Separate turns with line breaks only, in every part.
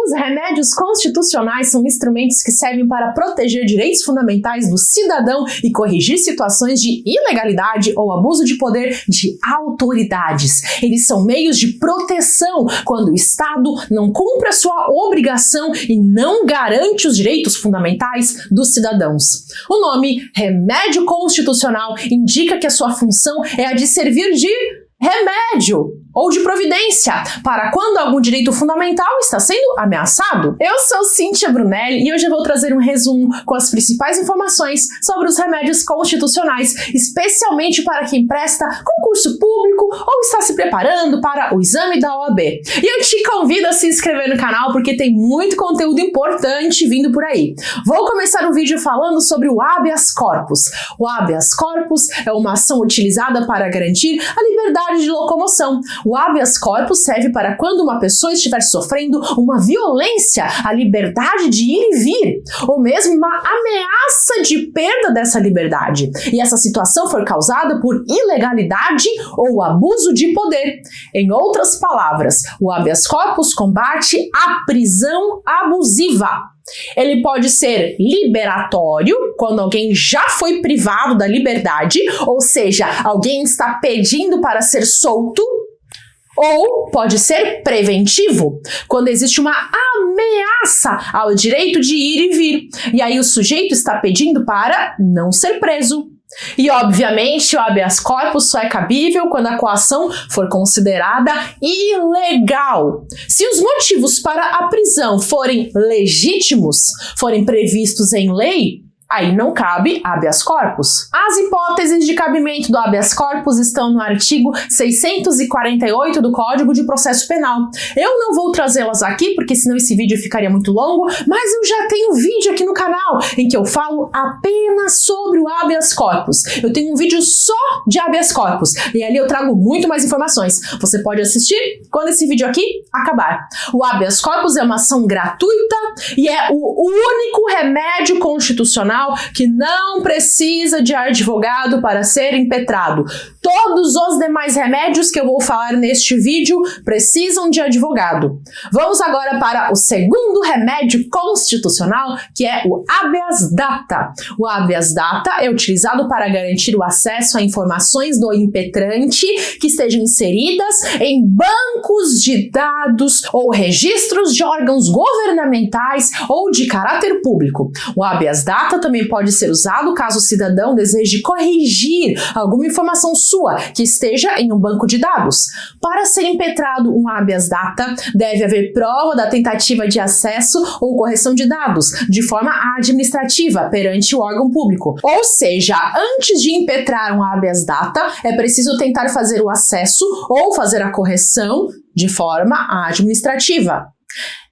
Os remédios constitucionais são instrumentos que servem para proteger direitos fundamentais do cidadão e corrigir situações de ilegalidade ou abuso de poder de autoridades. Eles são meios de proteção quando o Estado não cumpre a sua obrigação e não garante os direitos fundamentais dos cidadãos. O nome remédio constitucional indica que a sua função é a de servir de remédio ou de providência para quando algum direito fundamental está sendo ameaçado. Eu sou Cíntia Brunelli e hoje eu vou trazer um resumo com as principais informações sobre os remédios constitucionais, especialmente para quem presta concurso público ou está se preparando para o exame da OAB. E eu te convido a se inscrever no canal porque tem muito conteúdo importante vindo por aí. Vou começar o vídeo falando sobre o habeas corpus. O habeas corpus é uma ação utilizada para garantir a liberdade de locomoção. O habeas corpus serve para quando uma pessoa estiver sofrendo uma violência à liberdade de ir e vir, ou mesmo uma ameaça de perda dessa liberdade, e essa situação for causada por ilegalidade ou abuso de poder. Em outras palavras, o habeas corpus combate a prisão abusiva. Ele pode ser liberatório, quando alguém já foi privado da liberdade, ou seja, alguém está pedindo para ser solto, ou pode ser preventivo, quando existe uma ameaça ao direito de ir e vir, e aí o sujeito está pedindo para não ser preso. E, obviamente, o habeas corpus só é cabível quando a coação for considerada ilegal. Se os motivos para a prisão forem legítimos, forem previstos em lei, aí não cabe habeas corpus. As hipóteses de cabimento do habeas corpus estão no artigo 648 do Código de Processo Penal. Eu não vou trazê-las aqui, porque senão esse vídeo ficaria muito longo, mas eu já tenho um vídeo aqui no canal em que eu falo apenas sobre o habeas corpus. Eu tenho um vídeo só de habeas corpus, e ali eu trago muito mais informações. Você pode assistir quando esse vídeo aqui acabar. O habeas corpus é uma ação gratuita e é o único remédio constitucional que não precisa de advogado para ser impetrado. Todos os demais remédios que eu vou falar neste vídeo precisam de advogado. Vamos agora para o segundo remédio constitucional, que é o habeas data. O habeas data é utilizado para garantir o acesso a informações do impetrante que estejam inseridas em bancos de dados ou registros de órgãos governamentais ou de caráter público. O habeas data também pode ser usado caso o cidadão deseje corrigir alguma informação sua que esteja em um banco de dados. Para ser impetrado um habeas data, deve haver prova da tentativa de acesso ou correção de dados de forma administrativa perante o órgão público. Ou seja, antes de impetrar um habeas data, é preciso tentar fazer o acesso ou fazer a correção de forma administrativa.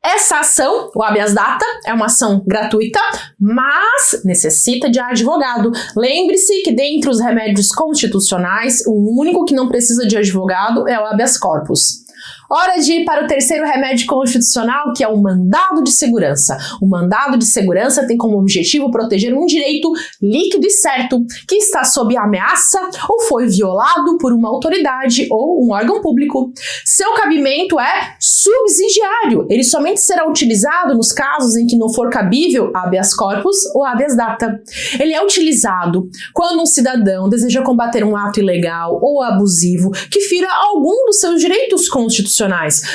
Essa ação, o habeas data, é uma ação gratuita, mas necessita de advogado. Lembre-se que dentre os remédios constitucionais, o único que não precisa de advogado é o habeas corpus. Hora de ir para o terceiro remédio constitucional, que é o mandado de segurança. O mandado de segurança tem como objetivo proteger um direito líquido e certo, que está sob ameaça ou foi violado por uma autoridade ou um órgão público. Seu cabimento é subsidiário. Ele somente será utilizado nos casos em que não for cabível habeas corpus ou habeas data. Ele é utilizado quando um cidadão deseja combater um ato ilegal ou abusivo que fira algum dos seus direitos constitucionais,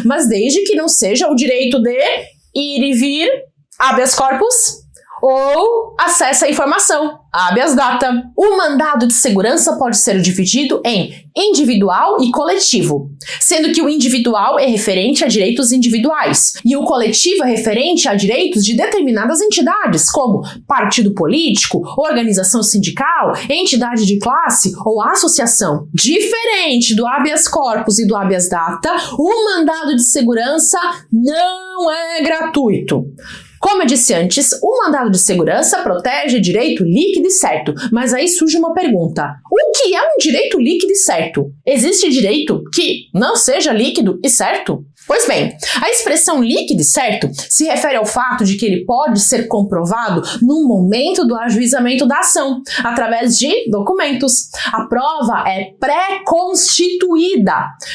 mas desde que não seja o direito de ir e vir, habeas corpus, ou acesso à informação, habeas data. O mandado de segurança pode ser dividido em individual e coletivo, sendo que o individual é referente a direitos individuais e o coletivo é referente a direitos de determinadas entidades, como partido político, organização sindical, entidade de classe ou associação. Diferente do habeas corpus e do habeas data, o mandado de segurança não é gratuito. Como eu disse antes, o mandado de segurança protege direito líquido e certo, mas aí surge uma pergunta: o que é um direito líquido e certo? Existe direito que não seja líquido e certo? Pois bem, a expressão líquide, certo, se refere ao fato de que ele pode ser comprovado no momento do ajuizamento da ação, através de documentos. A prova é pré-constituída.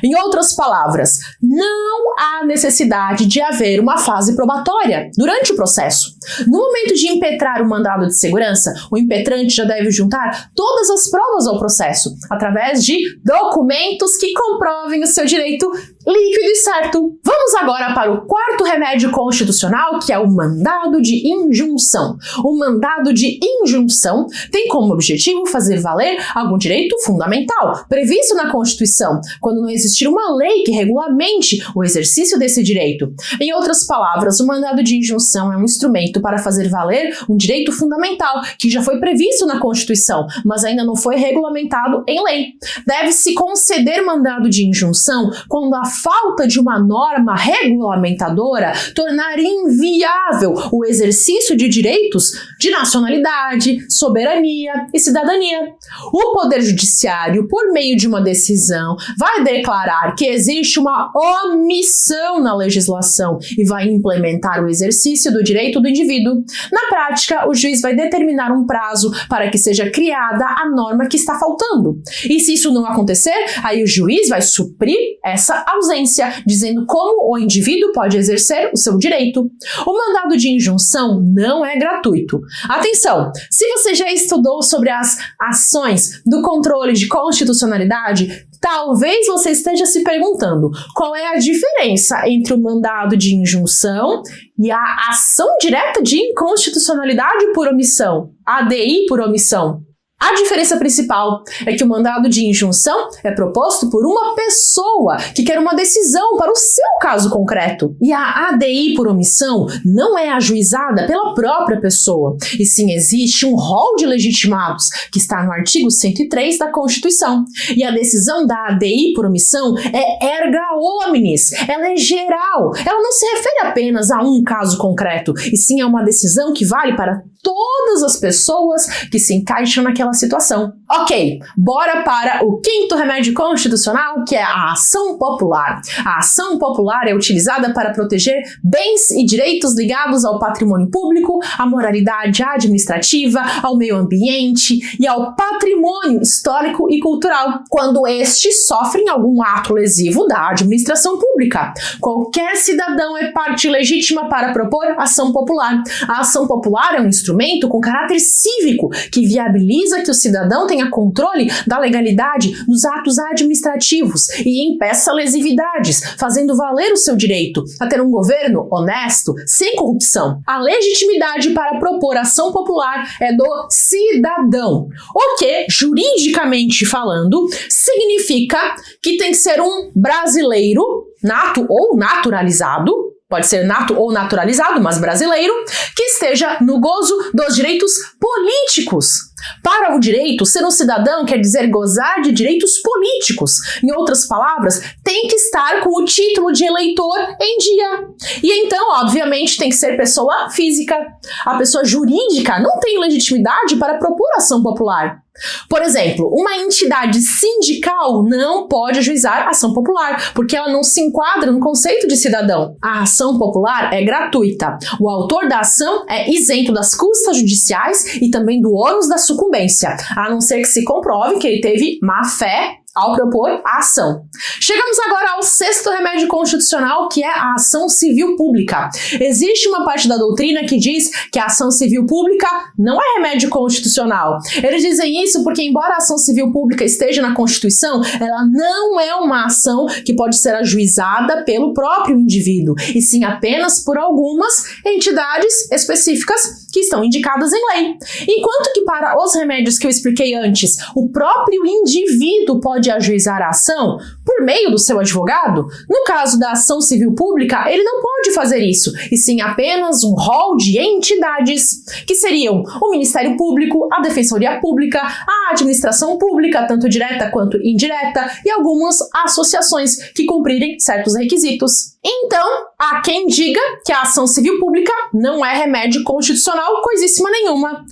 Em outras palavras, não há necessidade de haver uma fase probatória durante o processo. No momento de impetrar o mandado de segurança, o impetrante já deve juntar todas as provas ao processo, através de documentos que comprovem o seu direito líquido e certo. Vamos agora para o quarto remédio constitucional, que é o mandado de injunção. O mandado de injunção tem como objetivo fazer valer algum direito fundamental, previsto na Constituição, quando não existir uma lei que regulamente o exercício desse direito. Em outras palavras, o mandado de injunção é um instrumento para fazer valer um direito fundamental que já foi previsto na Constituição, mas ainda não foi regulamentado em lei. Deve-se conceder mandado de injunção quando a falta de uma norma regulamentadora tornar inviável o exercício de direitos de nacionalidade, soberania e cidadania. O Poder Judiciário, por meio de uma decisão, vai declarar que existe uma omissão na legislação e vai implementar o exercício do direito do indivíduo. Na prática, o juiz vai determinar um prazo para que seja criada a norma que está faltando. E se isso não acontecer, aí o juiz vai suprir essa ausência, dizendo como o indivíduo pode exercer o seu direito. O mandado de injunção não é gratuito. Atenção! Se você já estudou sobre as ações do controle de constitucionalidade, talvez você esteja se perguntando qual é a diferença entre o mandado de injunção e a ação direta de inconstitucionalidade por omissão, ADI por omissão. A diferença principal é que o mandado de injunção é proposto por uma pessoa que quer uma decisão para o seu caso concreto. E a ADI por omissão não é ajuizada pela própria pessoa, e sim existe um rol de legitimados, que está no artigo 103 da Constituição. E a decisão da ADI por omissão é erga omnes, ela é geral, ela não se refere apenas a um caso concreto, e sim a uma decisão que vale para todas as pessoas que se encaixam naquela situação. Ok, bora para o quinto remédio constitucional, que é a ação popular. A ação popular é utilizada para proteger bens e direitos ligados ao patrimônio público, à moralidade administrativa, ao meio ambiente e ao patrimônio histórico e cultural, quando estes sofrem algum ato lesivo da administração pública. Qualquer cidadão é parte legítima para propor ação popular. A ação popular é um instrumento com caráter cívico que viabiliza que o cidadão tenha controle da legalidade dos atos administrativos e impeça lesividades, fazendo valer o seu direito a ter um governo honesto, sem corrupção. A legitimidade para propor ação popular é do cidadão, o que, juridicamente falando, significa que tem que ser um brasileiro, nato ou naturalizado, pode ser nato ou naturalizado, mas brasileiro, que esteja no gozo dos direitos políticos. Para o direito, ser um cidadão quer dizer gozar de direitos políticos. Em outras palavras, tem que estar com o título de eleitor em dia. E então, obviamente, tem que ser pessoa física. A pessoa jurídica não tem legitimidade para propor ação popular. Por exemplo, uma entidade sindical não pode ajuizar ação popular, porque ela não se enquadra no conceito de cidadão. A ação popular é gratuita. O autor da ação é isento das custas judiciais e também do ônus da sucumbência, a não ser que se comprove que ele teve má fé ao propor a ação. Chegamos agora ao sexto remédio constitucional, que é a ação civil pública. Existe uma parte da doutrina que diz que a ação civil pública não é remédio constitucional. Eles dizem isso porque, embora a ação civil pública esteja na Constituição, ela não é uma ação que pode ser ajuizada pelo próprio indivíduo, e sim apenas por algumas entidades específicas que estão indicadas em lei. Enquanto que para os remédios que eu expliquei antes, o próprio indivíduo pode ajuizar a ação por meio do seu advogado, no caso da ação civil pública, ele não pode fazer isso, e sim apenas um rol de entidades, que seriam o Ministério Público, a Defensoria Pública, a Administração Pública, tanto direta quanto indireta, e algumas associações que cumprirem certos requisitos. Então, há quem diga que a ação civil pública não é remédio constitucional coisíssima nenhuma.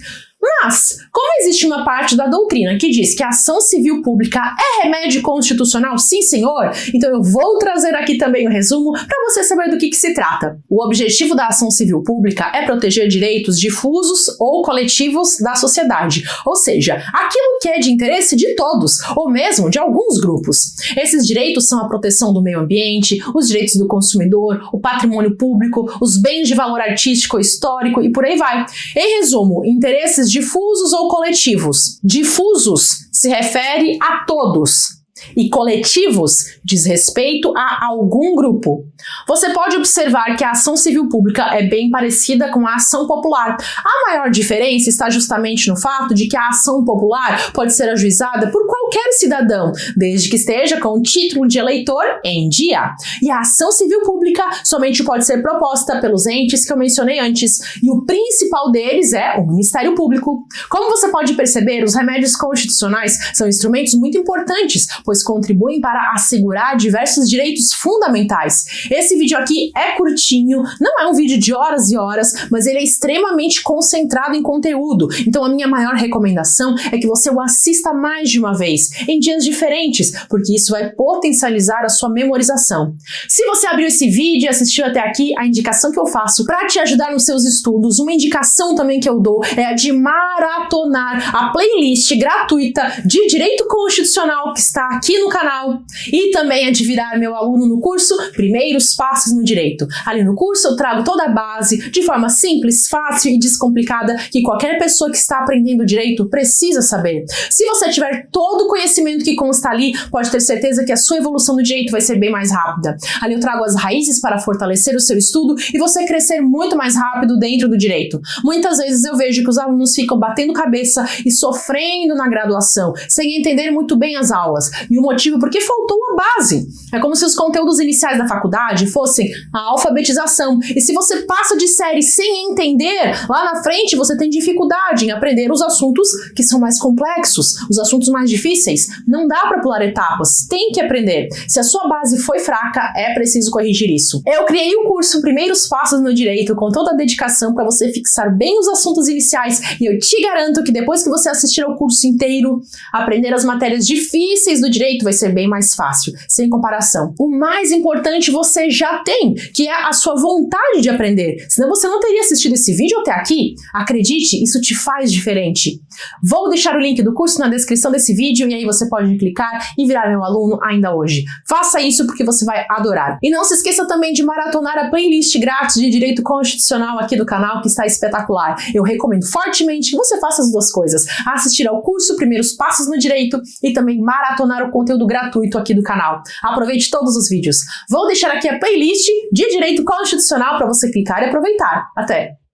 Mas, como existe uma parte da doutrina que diz que a ação civil pública é remédio constitucional, sim senhor, então eu vou trazer aqui também um resumo para você saber do que se trata. O objetivo da ação civil pública é proteger direitos difusos ou coletivos da sociedade, ou seja, aquilo que é de interesse de todos, ou mesmo de alguns grupos. Esses direitos são a proteção do meio ambiente, os direitos do consumidor, o patrimônio público, os bens de valor artístico, histórico e por aí vai. Em resumo, interesses difusos ou coletivos. Difusos se refere a todos. E coletivos diz respeito a algum grupo. Você pode observar que a ação civil pública é bem parecida com a ação popular. A maior diferença está justamente no fato de que a ação popular pode ser ajuizada por qualquer cidadão, desde que esteja com o título de eleitor em dia. E a ação civil pública somente pode ser proposta pelos entes que eu mencionei antes, e o principal deles é o Ministério Público. Como você pode perceber, os remédios constitucionais são instrumentos muito importantes, pois contribuem para assegurar diversos direitos fundamentais. Esse vídeo aqui é curtinho, não é um vídeo de horas e horas, mas ele é extremamente concentrado em conteúdo, então a minha maior recomendação é que você o assista mais de uma vez, em dias diferentes, porque isso vai potencializar a sua memorização. Se você abriu esse vídeo e assistiu até aqui, a indicação que eu faço para te ajudar nos seus estudos, uma indicação também que eu dou é a de maratonar a playlist gratuita de Direito Constitucional que está aqui no canal, e também a de virar meu aluno no curso Primeiros Passos no Direito. Ali no curso eu trago toda a base de forma simples, fácil e descomplicada que qualquer pessoa que está aprendendo direito precisa saber. Se você tiver todo o conhecimento que consta ali, pode ter certeza que a sua evolução no direito vai ser bem mais rápida. Ali eu trago as raízes para fortalecer o seu estudo e você crescer muito mais rápido dentro do direito. Muitas vezes eu vejo que os alunos ficam batendo cabeça e sofrendo na graduação, sem entender muito bem as aulas. E o motivo porque faltou a base. É como se os conteúdos iniciais da faculdade fossem a alfabetização. E se você passa de série sem entender, lá na frente você tem dificuldade em aprender os assuntos que são mais complexos, os assuntos mais difíceis. Não dá para pular etapas, tem que aprender. Se a sua base foi fraca, é preciso corrigir isso. Eu criei o curso Primeiros Passos no Direito com toda a dedicação para você fixar bem os assuntos iniciais e eu te garanto que depois que você assistir ao curso inteiro, aprender as matérias difíceis do direito vai ser bem mais fácil, sem comparação. O mais importante você já tem, que é a sua vontade de aprender. Senão você não teria assistido esse vídeo até aqui. Acredite, isso te faz diferente. Vou deixar o link do curso na descrição desse vídeo e aí você pode clicar e virar meu aluno ainda hoje. Faça isso porque você vai adorar. E não se esqueça também de maratonar a playlist grátis de Direito Constitucional aqui do canal, que está espetacular. Eu recomendo fortemente que você faça as duas coisas. Assistir ao curso Primeiros Passos no Direito e também maratonar o conteúdo gratuito aqui do canal. Aproveite todos os vídeos. Vou deixar aqui a playlist de Direito Constitucional para você clicar e aproveitar. Até!